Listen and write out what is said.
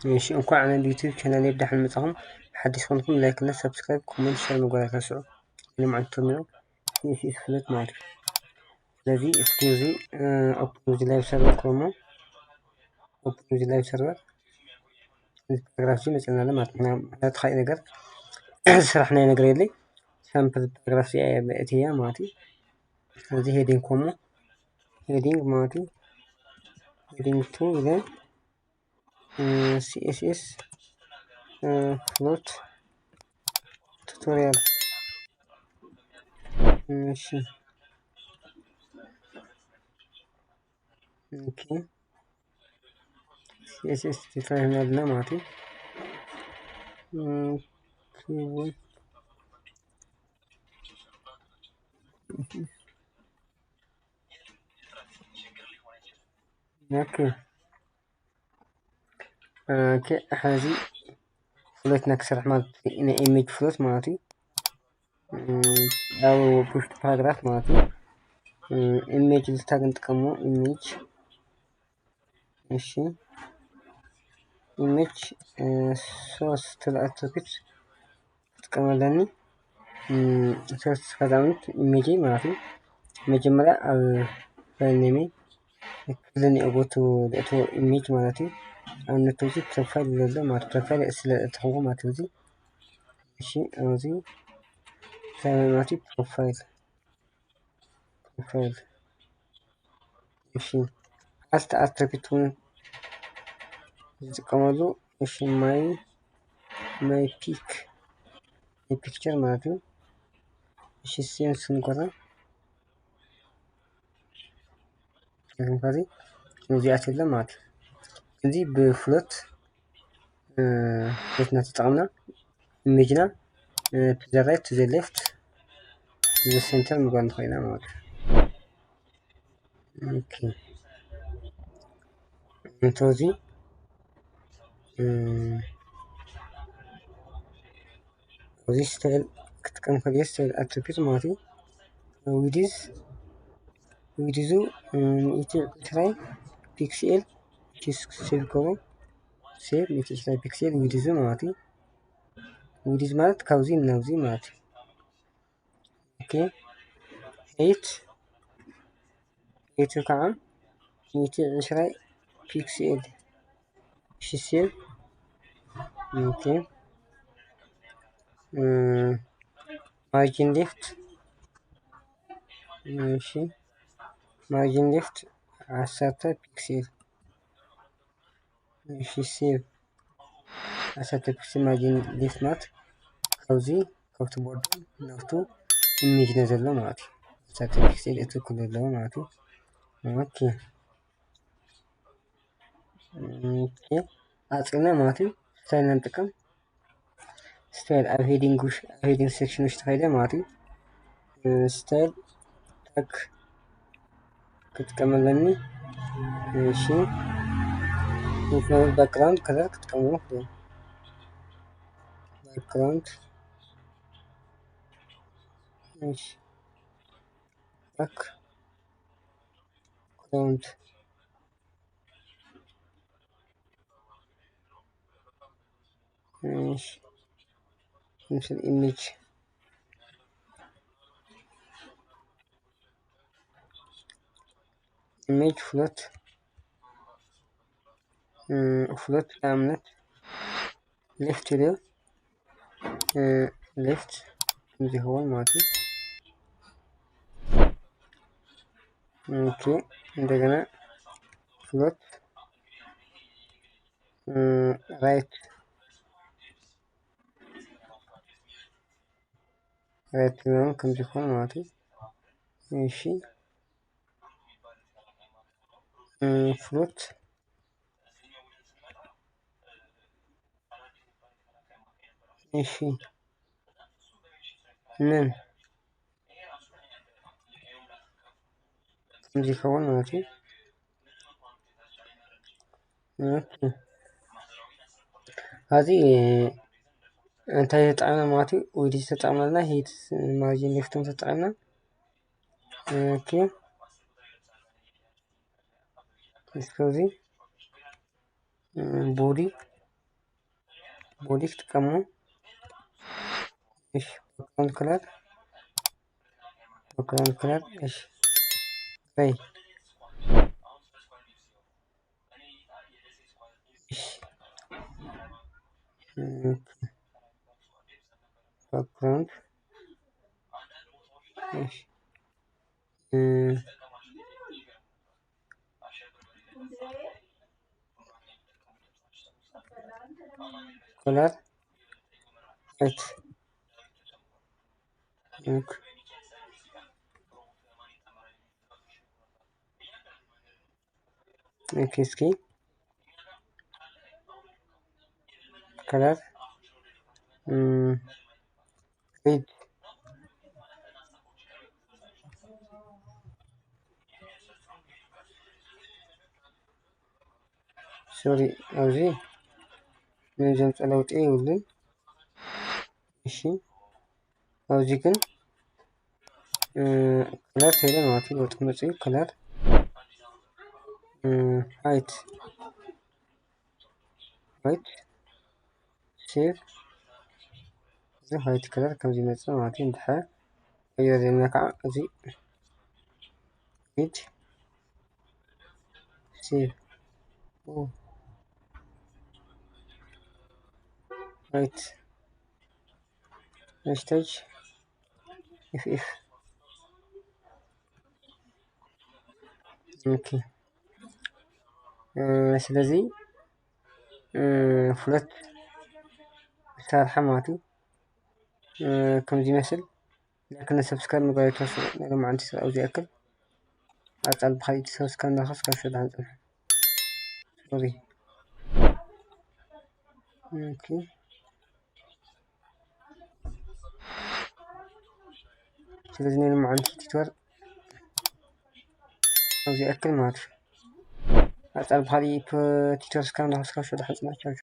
ماشي እንኳን على اليوتيوب channel يبدأ حلمتهم حدث كونكم لايك እና سبسكرايب كومنت شير مقالة تسعو اللي معكم ነው في خلت معك ስለዚህ እስኪዚ ኦፕን ላይቭ ሰርቨር ኮሞ ኦፕን ላይቭ ሰርቨር ፓራግራፍ መጨናለ ማለት ነው ታታይ ነገር ስራሕና ነገር የለይ ሳምፕል ፓራግራፍ በእትያ ማለት ስለዚህ ሄዲንግ ኮሞ ሄዲንግ ማለት ሄዲንግ ቱ then CSS float tutorial ماشي اوكي CSS tutorial عندنا معطي اوكي اوكي هذه فلوت نكسر مالت ايميج فلوت مالتي او بوست باراجراف مالتي ايميج لتاغن تقمو ايميج ماشي ايميج ሶስት ለአትሪቢዩት ተቀመጠልኝ ሶስት ከዛምንት ኢሜጅ ማለት ነው መጀመሪያ በኔሜ ለኔ አቦቱ ለቶ ኢሜጅ ማለት ነው አንተውዚ ፕሮፋይል ለለ ማለት ፕሮፋይል ስለተሆነ ማለት ነው እሺ እዚህ ሳይማቲ ፕሮፋይል እሺ አትሪቢዩቱን ተቀመጡ እሺ ማይ ፒክቸር ማለት ነው እሺ ሴንስ እንቆራ እንግዲህ እዚህ አትልም ማለት እዚህ በፍሎት ለትነት ተጠቅመና ኢሜጅና to the right to the left to the center መጓን ሆይና ማለት ኦኬ እንቶዚ እዚህ ስታይል ከተቀም ከዚህ ስታይል አትሪቢዩት ማለት ነው ዊዲዙ ኢትራይ ፒክሴል ሴቭ ኮሞ ሴቭ ኢትራይ ፒክሴል ዊዲዙ ማለት ነው ዊዲዝ ማለት ካውዚ እናውዚ ማለት ኦኬ 8 ካም ኢትራይ ፒክሴል ሴቭ ኦኬ ማርጂን ሌፍት እሺ ማርጂን ሌፍት 10 ፒክሴል እሺ ሴቭ 10 ፒክሴል ማርጂን ሌፍት ማለት ከዚ ከውት ቦርድ ነፍቱ ኢሜጅ ነዘለ ማለት 10 ፒክሴል እትኩል ነው ማለት ኦኬ አጽና ማለት ስታይልን ጥቅም ስታይል ሄዲንግ ሴክሽኖች ተካይደ ማለት ስታይል ታክ ከተቀመለኒ እሺ ባክግራውንድ ከለር ከተቀመለ ባክግራውንድ እሺ ባክግራውንድ እሺ مثل image float عملت left له left اللي هو المعطي اوكي عندنا float right لون كم يكون معطي ماشي float ماشي نن كم يكون معطي اوكي هذه انت يتعامل معطي ودي تتعاملنا هي مارجين ليفتون تتعاملنا اوكي اسكوزي بودي بودي تقمو ايش باكراوند كلر ايش جراي ايش باكراوند ايش كلر وايت اوكي كلر ريد سوري اوزي من جمت الوت ايه ولن ماشي اوزي كن كلر تيلا نواتي لو تكمل كلر height save زي height كلر كم زي مثلا نواتي ندحى أيضا زي نقع زي height save height hashtag if اوكي ስለዚህ ሁለት ሰርሐ ማለት እዩ ከምዚ ይመስል ላይክ እና ሰብስክራይብ ምግባር ተወስኑ ነገም ዓንቲ ስራ ኣብዚ ያክል ኣጻል ብኻሊእ ሰብስክራይብ እንዳኸስ ካብ ሸዳ ንጽንሕ ሶሪ ኦኬ ስለዚህ ነገም ዓንቲ ቲቶር ኣብዚ ያክል ማለት እዩ ኣጻል ብኻሊእ ቲቶር ስካብ እንዳኸስ ካብ ሸዳ ንጽንሕ